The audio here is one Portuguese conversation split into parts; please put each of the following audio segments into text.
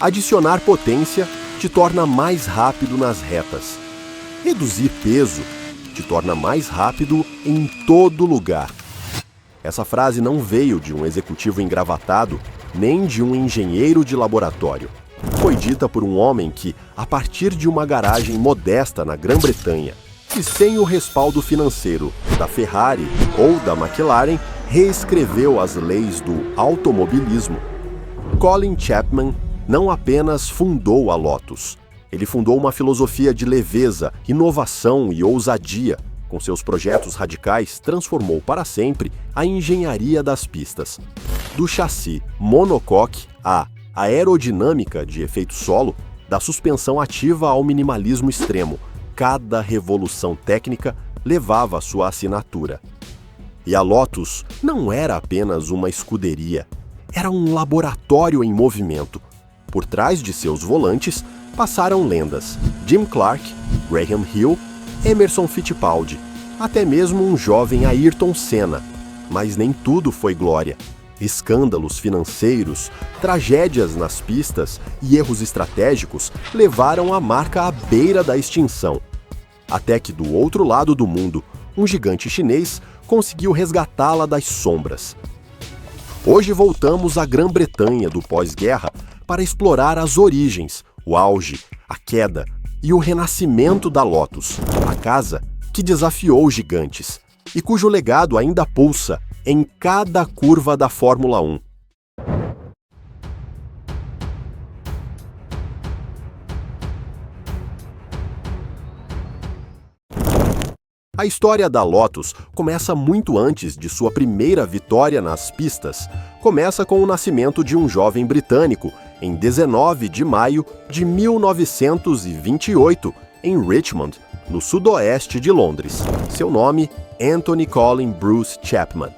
Adicionar potência te torna mais rápido nas retas. Reduzir peso te torna mais rápido em todo lugar. Essa frase não veio de um executivo engravatado, nem de um engenheiro de laboratório. Foi dita por um homem que, a partir de uma garagem modesta na Grã-Bretanha, e sem o respaldo financeiro da Ferrari ou da McLaren, reescreveu as leis do automobilismo. Colin Chapman não apenas fundou a Lotus, ele fundou uma filosofia de leveza, inovação e ousadia. Com seus projetos radicais, transformou para sempre a engenharia das pistas. Do chassi monocoque à aerodinâmica de efeito solo, da suspensão ativa ao minimalismo extremo, cada revolução técnica levava a sua assinatura. E a Lotus não era apenas uma escuderia, era um laboratório em movimento. Por trás de seus volantes passaram lendas: Jim Clark, Graham Hill, Emerson Fittipaldi, até mesmo um jovem Ayrton Senna. Mas nem tudo foi glória. Escândalos financeiros, tragédias nas pistas e erros estratégicos levaram a marca à beira da extinção. Até que do outro lado do mundo, um gigante chinês conseguiu resgatá-la das sombras. Hoje voltamos à Grã-Bretanha do pós-guerra para explorar as origens, o auge, a queda e o renascimento da Lotus, a casa que desafiou gigantes e cujo legado ainda pulsa em cada curva da Fórmula 1. A história da Lotus começa muito antes de sua primeira vitória nas pistas. Começa com o nascimento de um jovem britânico em 19 de maio de 1928, em Richmond, no sudoeste de Londres. Seu nome, Anthony Colin Bruce Chapman.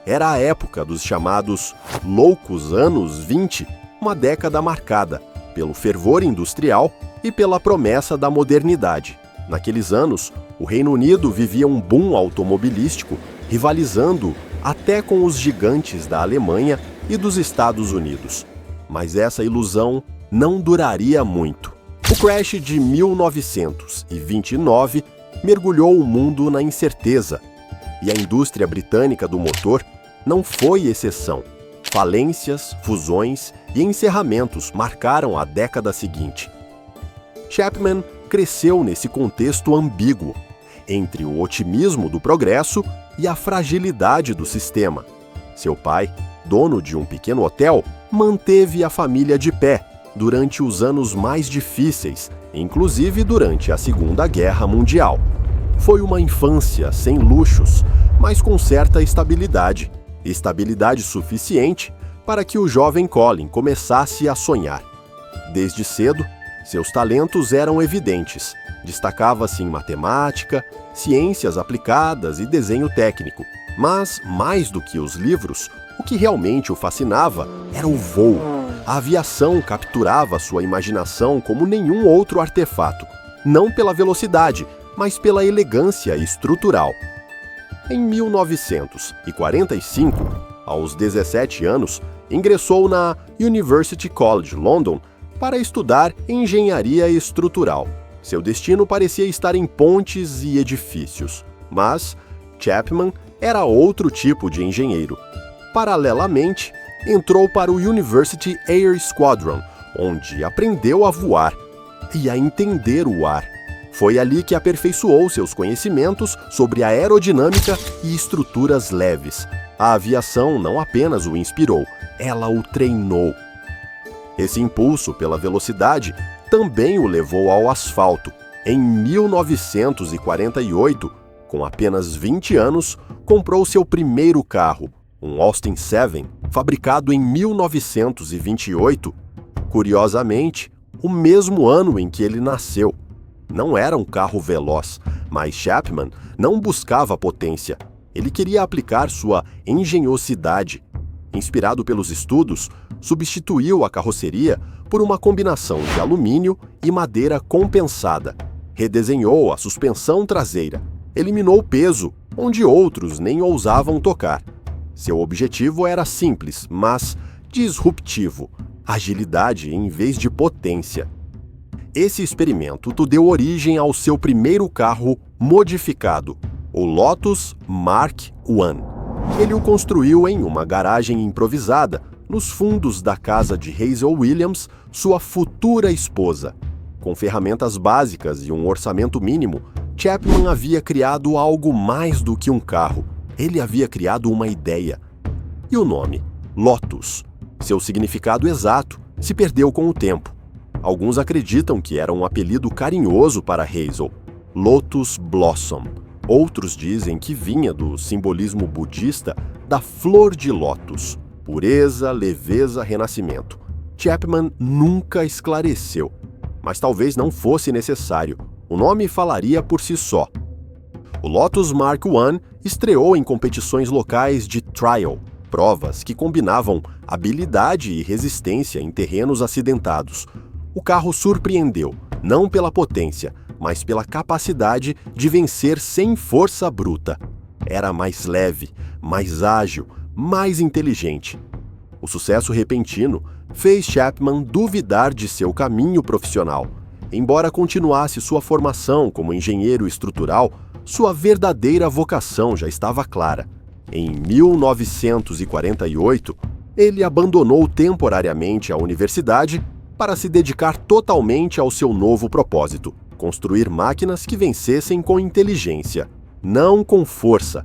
Era a época dos chamados loucos anos 20, uma década marcada pelo fervor industrial e pela promessa da modernidade. Naqueles anos, o Reino Unido vivia um boom automobilístico, rivalizando até com os gigantes da Alemanha e dos Estados Unidos. Mas essa ilusão não duraria muito. O crash de 1929 mergulhou o mundo na incerteza, e a indústria britânica do motor não foi exceção. Falências, fusões e encerramentos marcaram a década seguinte. Chapman cresceu nesse contexto ambíguo, entre o otimismo do progresso e a fragilidade do sistema. Seu pai, dono de um pequeno hotel, manteve a família de pé durante os anos mais difíceis, inclusive durante a Segunda Guerra Mundial. Foi uma infância sem luxos, mas com certa estabilidade. Estabilidade suficiente para que o jovem Colin começasse a sonhar. Desde cedo, seus talentos eram evidentes. Destacava-se em matemática, ciências aplicadas e desenho técnico. Mas, mais do que os livros, o que realmente o fascinava era o voo. A aviação capturava sua imaginação como nenhum outro artefato. Não pela velocidade, mas pela elegância estrutural. Em 1945, aos 17 anos, ingressou na University College London para estudar engenharia estrutural. Seu destino parecia estar em pontes e edifícios, mas Chapman era outro tipo de engenheiro. Paralelamente, entrou para o University Air Squadron, onde aprendeu a voar e a entender o ar. Foi ali que aperfeiçoou seus conhecimentos sobre aerodinâmica e estruturas leves. A aviação não apenas o inspirou, ela o treinou. Esse impulso pela velocidade também o levou ao asfalto. Em 1948, com apenas 20 anos, comprou seu primeiro carro, um Austin 7, fabricado em 1928, curiosamente, o mesmo ano em que ele nasceu. Não era um carro veloz, mas Chapman não buscava potência. Ele queria aplicar sua engenhosidade. Inspirado pelos estudos, substituiu a carroceria por uma combinação de alumínio e madeira compensada. Redesenhou a suspensão traseira. Eliminou o peso, onde outros nem ousavam tocar. Seu objetivo era simples, mas disruptivo: agilidade em vez de potência. Esse experimento deu origem ao seu primeiro carro modificado, o Lotus Mark I. Ele o construiu em uma garagem improvisada, nos fundos da casa de Hazel Williams, sua futura esposa. Com ferramentas básicas e um orçamento mínimo, Chapman havia criado algo mais do que um carro. Ele havia criado uma ideia. E o nome, Lotus, seu significado exato, se perdeu com o tempo. Alguns acreditam que era um apelido carinhoso para Hazel, Lotus Blossom. Outros dizem que vinha do simbolismo budista da flor de lótus, pureza, leveza, renascimento. Chapman nunca esclareceu, mas talvez não fosse necessário. O nome falaria por si só. O Lotus Mark I estreou em competições locais de trial, provas que combinavam habilidade e resistência em terrenos acidentados. O carro surpreendeu, não pela potência, mas pela capacidade de vencer sem força bruta. Era mais leve, mais ágil, mais inteligente. O sucesso repentino fez Chapman duvidar de seu caminho profissional. Embora continuasse sua formação como engenheiro estrutural, sua verdadeira vocação já estava clara. Em 1948, ele abandonou temporariamente a universidade para se dedicar totalmente ao seu novo propósito: construir máquinas que vencessem com inteligência, não com força.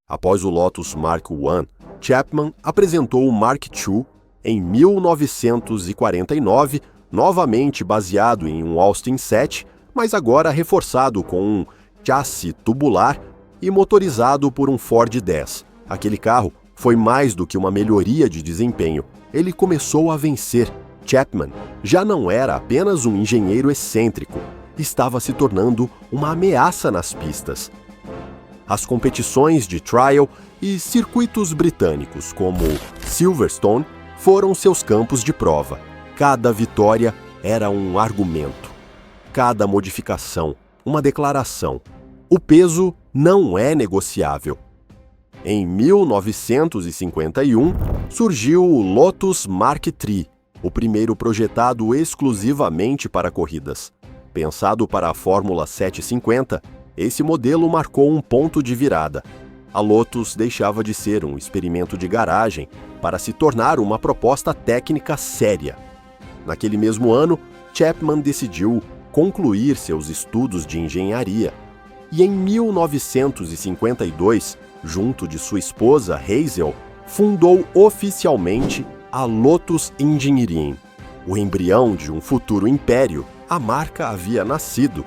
Após o Lotus Mark I, Chapman apresentou o Mark II em 1949, novamente baseado em um Austin 7, mas agora reforçado com um chassi tubular e motorizado por um Ford 10. Aquele carro foi mais do que uma melhoria de desempenho. Ele começou a vencer. Chapman já não era apenas um engenheiro excêntrico, estava se tornando uma ameaça nas pistas. As competições de trial e circuitos britânicos, como Silverstone, foram seus campos de prova. Cada vitória era um argumento. Cada modificação, uma declaração. O peso não é negociável. Em 1951, surgiu o Lotus Mark III, o primeiro projetado exclusivamente para corridas. Pensado para a Fórmula 750, esse modelo marcou um ponto de virada. A Lotus deixava de ser um experimento de garagem para se tornar uma proposta técnica séria. Naquele mesmo ano, Chapman decidiu concluir seus estudos de engenharia e, em 1952, junto de sua esposa Hazel, fundou oficialmente a Lotus Engineering. O embrião de um futuro império, a marca havia nascido.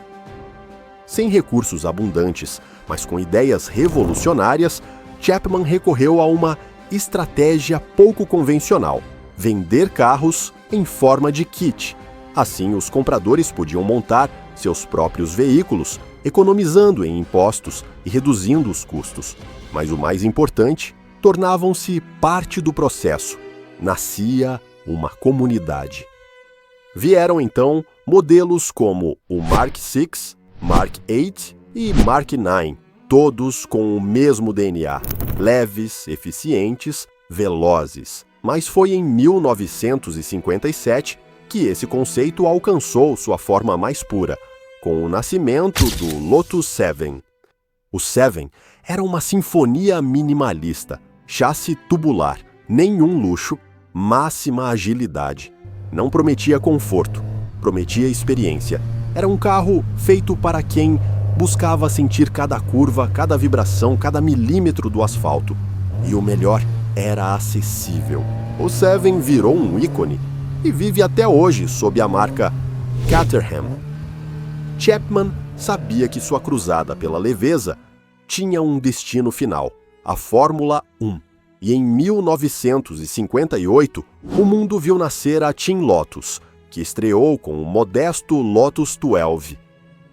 Sem recursos abundantes, mas com ideias revolucionárias, Chapman recorreu a uma estratégia pouco convencional: vender carros em forma de kit. Assim, os compradores podiam montar seus próprios veículos, economizando em impostos e reduzindo os custos. Mas o mais importante, tornavam-se parte do processo. Nascia uma comunidade. Vieram então modelos como o Mark VI, Mark VIII e Mark IX, todos com o mesmo DNA, leves, eficientes, velozes. Mas foi em 1957 que esse conceito alcançou sua forma mais pura, com o nascimento do Lotus 7. O 7 era uma sinfonia minimalista, chassi tubular, nenhum luxo, máxima agilidade. Não prometia conforto, prometia experiência. Era um carro feito para quem buscava sentir cada curva, cada vibração, cada milímetro do asfalto. E o melhor, era acessível. O 7 virou um ícone e vive até hoje sob a marca Caterham. Chapman sabia que sua cruzada pela leveza tinha um destino final, a Fórmula 1. E em 1958, o mundo viu nascer a Team Lotus, que estreou com o modesto Lotus 12.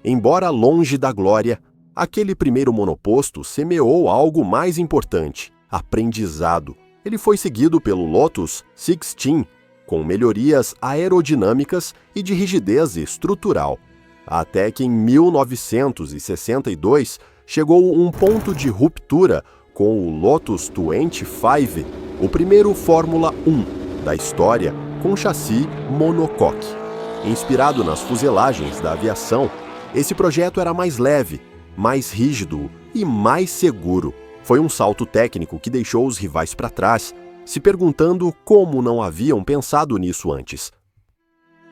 Embora longe da glória, aquele primeiro monoposto semeou algo mais importante: aprendizado. Ele foi seguido pelo Lotus 16, com melhorias aerodinâmicas e de rigidez estrutural. até que em 1962 chegou um ponto de ruptura com o Lotus 25, o primeiro Fórmula 1 da história com chassi monocoque. Inspirado nas fuselagens da aviação, esse projeto era mais leve, mais rígido e mais seguro. Foi um salto técnico que deixou os rivais para trás, se perguntando como não haviam pensado nisso antes.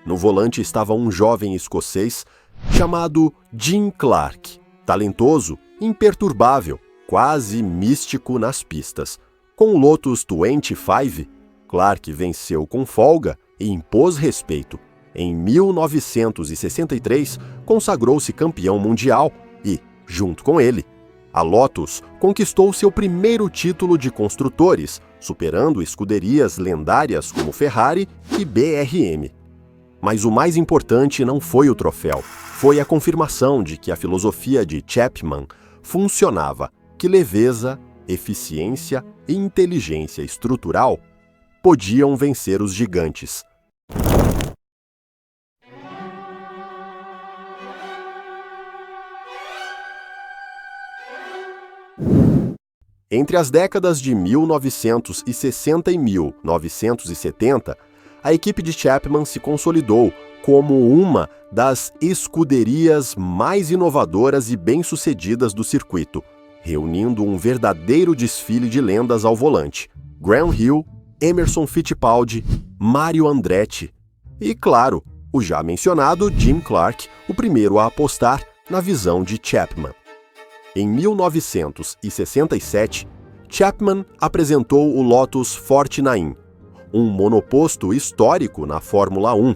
No volante estava um jovem escocês chamado Jim Clark, talentoso, imperturbável, quase místico nas pistas. Com o Lotus 25, Clark venceu com folga e impôs respeito. Em 1963, consagrou-se campeão mundial e, junto com ele, a Lotus conquistou seu primeiro título de construtores, superando escuderias lendárias como Ferrari e BRM. Mas o mais importante não foi o troféu, foi a confirmação de que a filosofia de Chapman funcionava, que leveza, eficiência e inteligência estrutural podiam vencer os gigantes. Entre as décadas de 1960 e 1970, a equipe de Chapman se consolidou como uma das escuderias mais inovadoras e bem-sucedidas do circuito, reunindo um verdadeiro desfile de lendas ao volante. Graham Hill, Emerson Fittipaldi, Mario Andretti e, claro, o já mencionado Jim Clark, o primeiro a apostar na visão de Chapman. Em 1967, Chapman apresentou o Lotus 49, um monoposto histórico na Fórmula 1.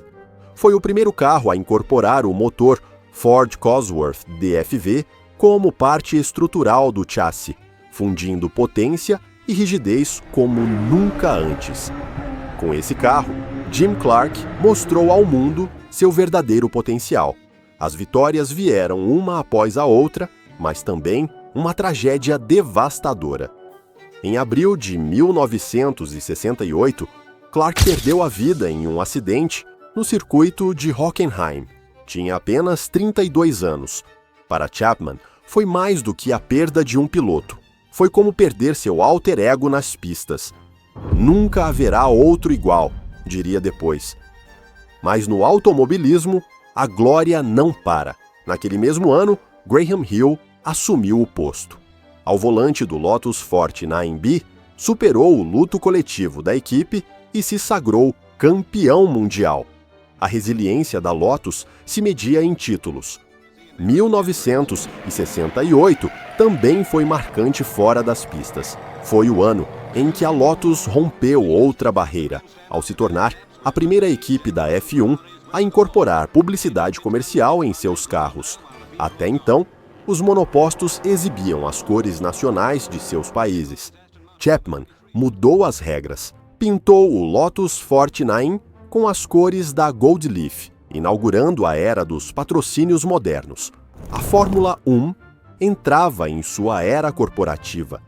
Foi o primeiro carro a incorporar o motor Ford Cosworth DFV como parte estrutural do chassi, fundindo potência e rigidez como nunca antes. Com esse carro, Jim Clark mostrou ao mundo seu verdadeiro potencial. As vitórias vieram uma após a outra, mas também uma tragédia devastadora. Em abril de 1968, Clark perdeu a vida em um acidente no circuito de Hockenheim. Tinha apenas 32 anos. Para Chapman, foi mais do que a perda de um piloto. Foi como perder seu alter ego nas pistas. Nunca haverá outro igual, diria depois. Mas no automobilismo, a glória não para. Naquele mesmo ano, Graham Hill assumiu o posto. Ao volante do Lotus 49B, superou o luto coletivo da equipe e se sagrou campeão mundial. A resiliência da Lotus se media em títulos. 1968 também foi marcante fora das pistas. Foi o ano em que a Lotus rompeu outra barreira, ao se tornar a primeira equipe da F1 a incorporar publicidade comercial em seus carros. Até então, os monopostos exibiam as cores nacionais de seus países. Chapman mudou as regras. Pintou o Lotus 49 com as cores da Gold Leaf, inaugurando a era dos patrocínios modernos. A Fórmula 1 entrava em sua era corporativa.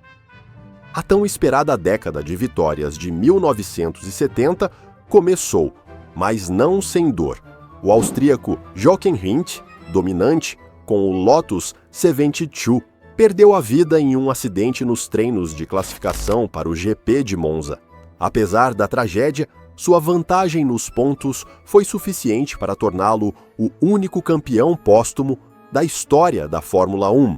A tão esperada década de vitórias de 1970 começou, mas não sem dor. O austríaco Jochen Rindt, dominante, com o Lotus 72, perdeu a vida em um acidente nos treinos de classificação para o GP de Monza. Apesar da tragédia, sua vantagem nos pontos foi suficiente para torná-lo o único campeão póstumo da história da Fórmula 1.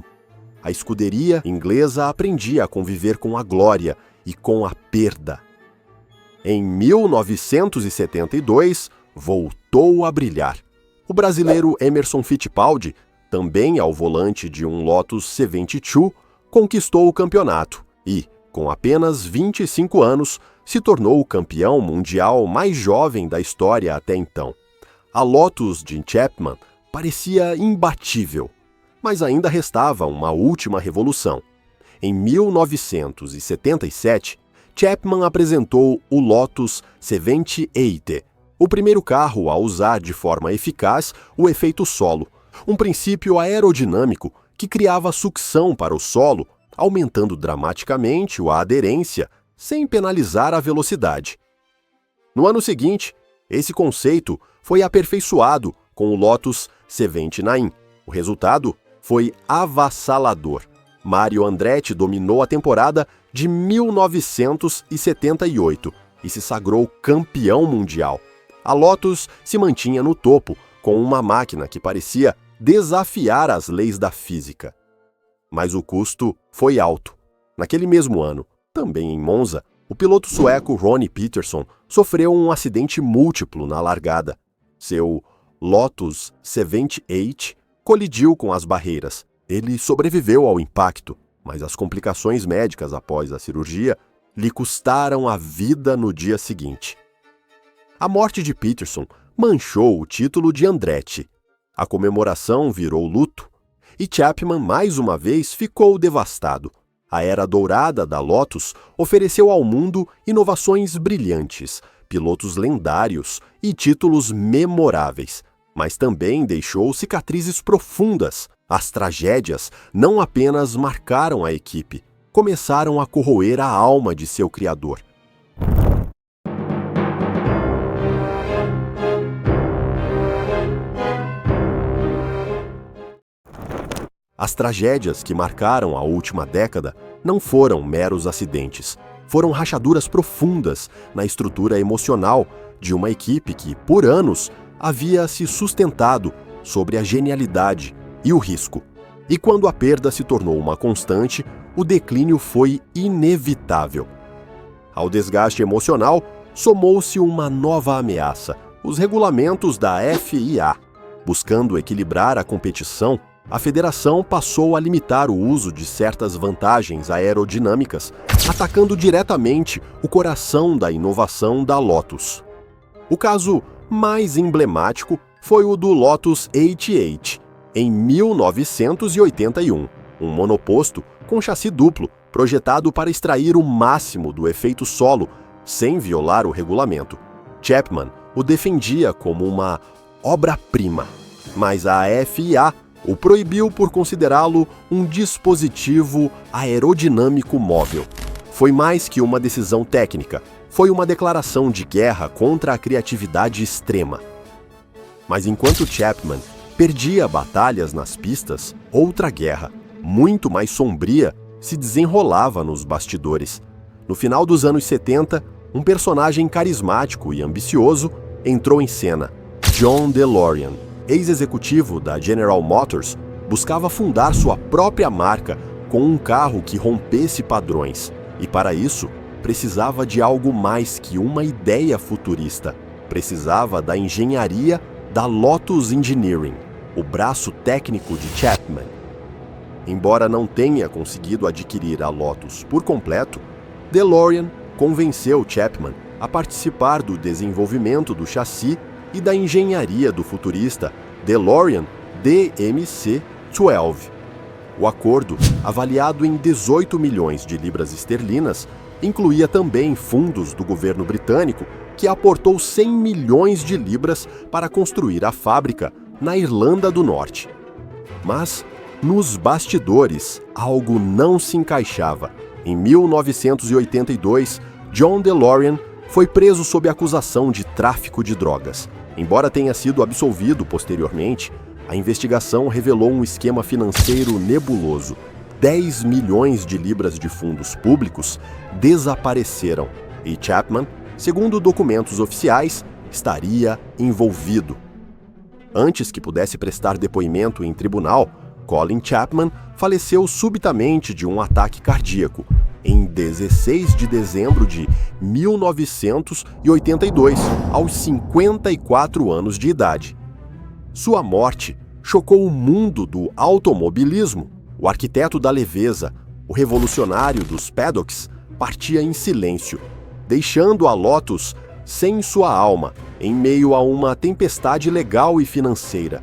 A escuderia inglesa aprendia a conviver com a glória e com a perda. Em 1972, voltou a brilhar. O brasileiro Emerson Fittipaldi, também ao volante de um Lotus 72, conquistou o campeonato e, com apenas 25 anos, se tornou o campeão mundial mais jovem da história até então. A Lotus de Chapman parecia imbatível, mas ainda restava uma última revolução. Em 1977, Chapman apresentou o Lotus 78, o primeiro carro a usar de forma eficaz o efeito solo, um princípio aerodinâmico que criava sucção para o solo, aumentando dramaticamente a aderência, sem penalizar a velocidade. No ano seguinte, esse conceito foi aperfeiçoado com o Lotus 79. O resultado foi avassalador. Mario Andretti dominou a temporada de 1978 e se sagrou campeão mundial. A Lotus se mantinha no topo, com uma máquina que parecia desafiar as leis da física. Mas o custo foi alto. Naquele mesmo ano, também em Monza, o piloto sueco Ronnie Peterson sofreu um acidente múltiplo na largada. Seu Lotus 78 colidiu com as barreiras. Ele sobreviveu ao impacto, mas as complicações médicas após a cirurgia lhe custaram a vida no dia seguinte. A morte de Peterson manchou o título de Andretti. A comemoração virou luto e Chapman mais uma vez ficou devastado. A era dourada da Lotus ofereceu ao mundo inovações brilhantes, pilotos lendários e títulos memoráveis, mas também deixou cicatrizes profundas. As tragédias não apenas marcaram a equipe, começaram a corroer a alma de seu criador. As tragédias que marcaram a última década não foram meros acidentes. Foram rachaduras profundas na estrutura emocional de uma equipe que, por anos, havia se sustentado sobre a genialidade e o risco. E quando a perda se tornou uma constante, o declínio foi inevitável. Ao desgaste emocional, somou-se uma nova ameaça: os regulamentos da FIA. Buscando equilibrar a competição, a federação passou a limitar o uso de certas vantagens aerodinâmicas, atacando diretamente o coração da inovação da Lotus. O caso mais emblemático foi o do Lotus 88, em 1981, um monoposto com chassi duplo, projetado para extrair o máximo do efeito solo, sem violar o regulamento. Chapman o defendia como uma obra-prima, mas a FIA o proibiu por considerá-lo um dispositivo aerodinâmico móvel. Foi mais que uma decisão técnica, foi uma declaração de guerra contra a criatividade extrema. Mas enquanto Chapman perdia batalhas nas pistas, outra guerra, muito mais sombria, se desenrolava nos bastidores. No final dos anos 70, um personagem carismático e ambicioso entrou em cena. John DeLorean, ex-executivo da General Motors, buscava fundar sua própria marca com um carro que rompesse padrões. E para isso, precisava de algo mais que uma ideia futurista. Precisava da engenharia da Lotus Engineering, o braço técnico de Chapman. Embora não tenha conseguido adquirir a Lotus por completo, DeLorean convenceu Chapman a participar do desenvolvimento do chassi e da engenharia do futurista DeLorean DC-12. O acordo, avaliado em 18 milhões de libras esterlinas, incluía também fundos do governo britânico, que aportou 100 milhões de libras para construir a fábrica na Irlanda do Norte. Mas, nos bastidores, algo não se encaixava. Em 1982, John DeLorean foi preso sob acusação de tráfico de drogas. Embora tenha sido absolvido posteriormente, a investigação revelou um esquema financeiro nebuloso. 10 milhões de libras de fundos públicos desapareceram e Chapman, segundo documentos oficiais, estaria envolvido. Antes que pudesse prestar depoimento em tribunal, Colin Chapman faleceu subitamente de um ataque cardíaco em 16 de dezembro de 1982, aos 54 anos de idade. Sua morte chocou o mundo do automobilismo. O arquiteto da leveza, o revolucionário dos paddocks, partia em silêncio, deixando a Lotus sem sua alma, em meio a uma tempestade legal e financeira.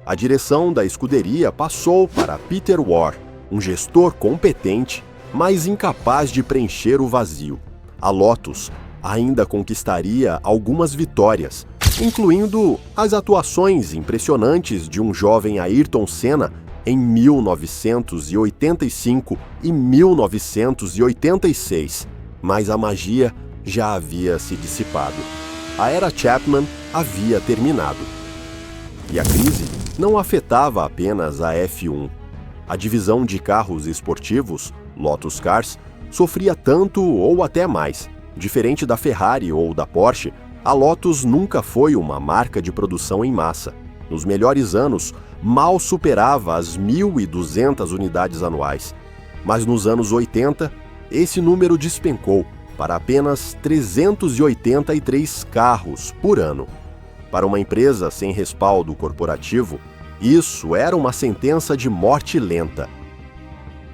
A direção da escuderia passou para Peter Warr, um gestor competente, mas incapaz de preencher o vazio. A Lotus ainda conquistaria algumas vitórias, incluindo as atuações impressionantes de um jovem Ayrton Senna em 1985 e 1986, mas a magia já havia se dissipado. A era Chapman havia terminado. E a crise não afetava apenas a F1. A divisão de carros esportivos, Lotus Cars, sofria tanto ou até mais. Diferente da Ferrari ou da Porsche, a Lotus nunca foi uma marca de produção em massa. Nos melhores anos, mal superava as 1.200 unidades anuais. Mas nos anos 80, esse número despencou para apenas 383 carros por ano. Para uma empresa sem respaldo corporativo, isso era uma sentença de morte lenta.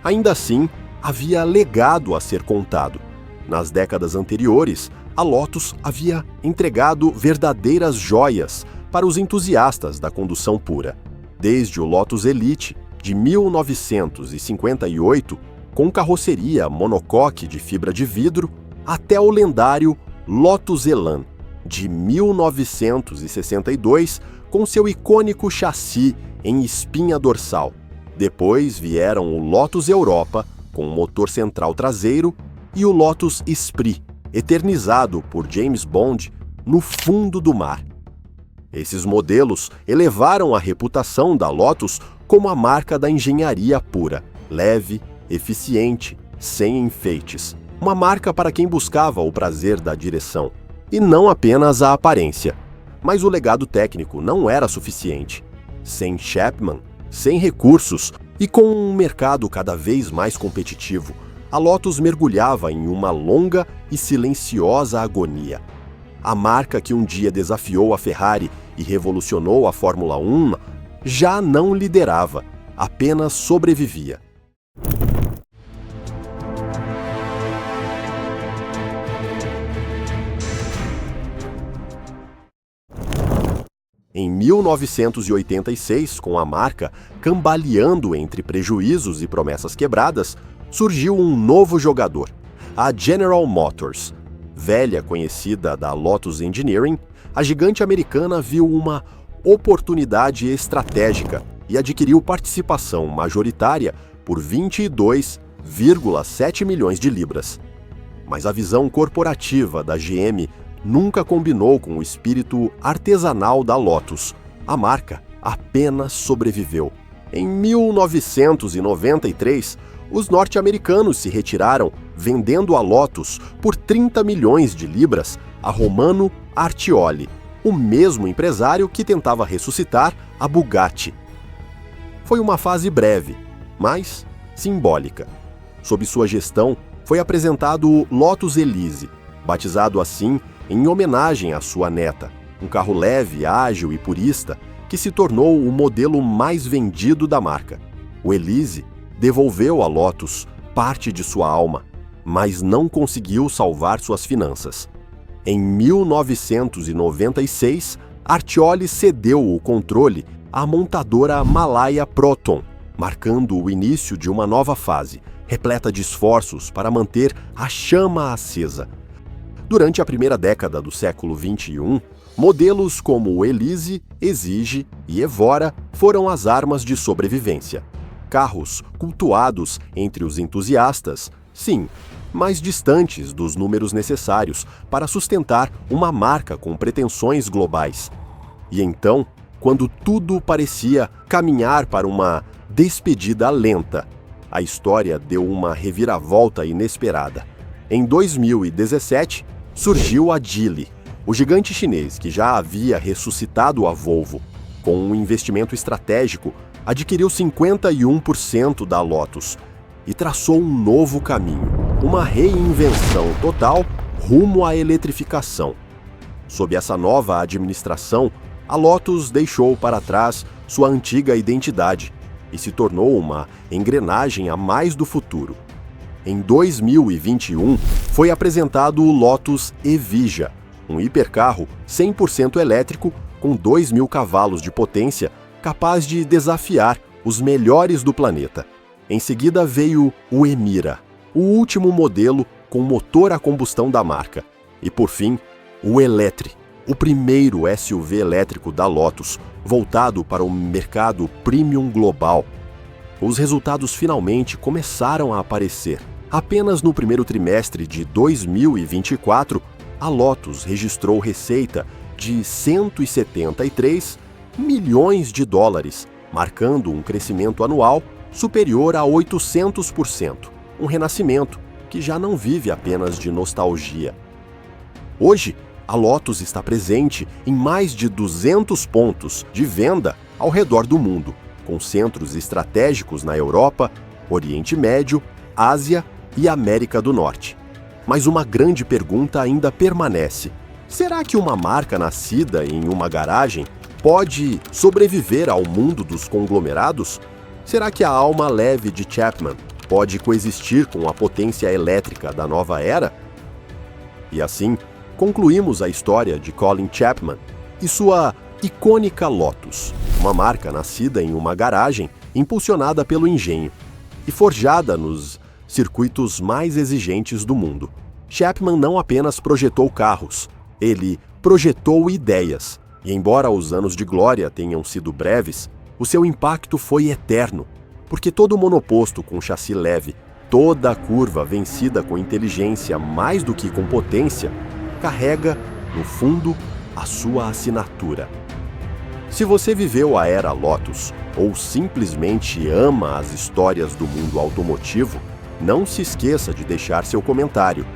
Ainda assim, havia legado a ser contado. Nas décadas anteriores, a Lotus havia entregado verdadeiras joias para os entusiastas da condução pura. Desde o Lotus Elite, de 1958, com carroceria monocoque de fibra de vidro, até o lendário Lotus Elan, de 1962, com seu icônico chassi em espinha dorsal. Depois vieram o Lotus Europa, com motor central traseiro, e o Lotus Esprit, eternizado por James Bond no fundo do mar. Esses modelos elevaram a reputação da Lotus como a marca da engenharia pura, leve, eficiente, sem enfeites. Uma marca para quem buscava o prazer da direção, e não apenas a aparência. Mas o legado técnico não era suficiente. Sem Chapman, sem recursos e com um mercado cada vez mais competitivo, a Lotus mergulhava em uma longa e silenciosa agonia. A marca que um dia desafiou a Ferrari e revolucionou a Fórmula 1 já não liderava, apenas sobrevivia. Em 1986, com a marca cambaleando entre prejuízos e promessas quebradas, surgiu um novo jogador, a General Motors. Velha conhecida da Lotus Engineering, a gigante americana viu uma oportunidade estratégica e adquiriu participação majoritária por 22,7 milhões de libras. Mas a visão corporativa da GM nunca combinou com o espírito artesanal da Lotus. A marca apenas sobreviveu. Em 1993, os norte-americanos se retiraram, vendendo a Lotus por 30 milhões de libras a Romano Artioli, o mesmo empresário que tentava ressuscitar a Bugatti. Foi uma fase breve, mas simbólica. Sob sua gestão, foi apresentado o Lotus Elise, batizado assim em homenagem à sua neta, um carro leve, ágil e purista que se tornou o modelo mais vendido da marca. O Elise devolveu à Lotus parte de sua alma, mas não conseguiu salvar suas finanças. Em 1996, Artioli cedeu o controle à montadora Malaya Proton, marcando o início de uma nova fase, repleta de esforços para manter a chama acesa. Durante a primeira década do século XXI, modelos como o Elise, Exige e Evora foram as armas de sobrevivência. Carros cultuados entre os entusiastas, sim, mas distantes dos números necessários para sustentar uma marca com pretensões globais. E então, quando tudo parecia caminhar para uma despedida lenta, a história deu uma reviravolta inesperada. Em 2017, surgiu a Geely, o gigante chinês que já havia ressuscitado a Volvo. Com um investimento estratégico, adquiriu 51% da Lotus e traçou um novo caminho, uma reinvenção total rumo à eletrificação. Sob essa nova administração, a Lotus deixou para trás sua antiga identidade e se tornou uma engrenagem a mais do futuro. Em 2021, foi apresentado o Lotus Evija, um hipercarro 100% elétrico com 2.000 cavalos de potência, capaz de desafiar os melhores do planeta. Em seguida veio o Emira, o último modelo com motor a combustão da marca. E por fim, o Eletre, o primeiro SUV elétrico da Lotus, voltado para o mercado premium global. Os resultados finalmente começaram a aparecer. Apenas no primeiro trimestre de 2024, a Lotus registrou receita de 173 milhões de dólares, marcando um crescimento anual superior a 800%, um renascimento que já não vive apenas de nostalgia. Hoje, a Lotus está presente em mais de 200 pontos de venda ao redor do mundo, com centros estratégicos na Europa, Oriente Médio, Ásia e América do Norte. Mas uma grande pergunta ainda permanece: será que uma marca nascida em uma garagem pode sobreviver ao mundo dos conglomerados? Será que a alma leve de Chapman pode coexistir com a potência elétrica da nova era? E assim, concluímos a história de Colin Chapman e sua icônica Lotus, uma marca nascida em uma garagem, impulsionada pelo engenho e forjada nos circuitos mais exigentes do mundo. Chapman não apenas projetou carros, ele projetou ideias. E embora os anos de glória tenham sido breves, o seu impacto foi eterno, porque todo monoposto com chassi leve, toda a curva vencida com inteligência mais do que com potência, carrega, no fundo, a sua assinatura. Se você viveu a era Lotus ou simplesmente ama as histórias do mundo automotivo, não se esqueça de deixar seu comentário.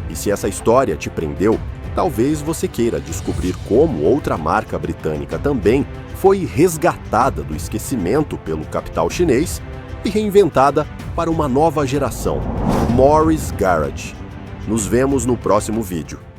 E se essa história te prendeu, talvez você queira descobrir como outra marca britânica também foi resgatada do esquecimento pelo capital chinês e reinventada para uma nova geração. Morris Garage. Nos vemos no próximo vídeo.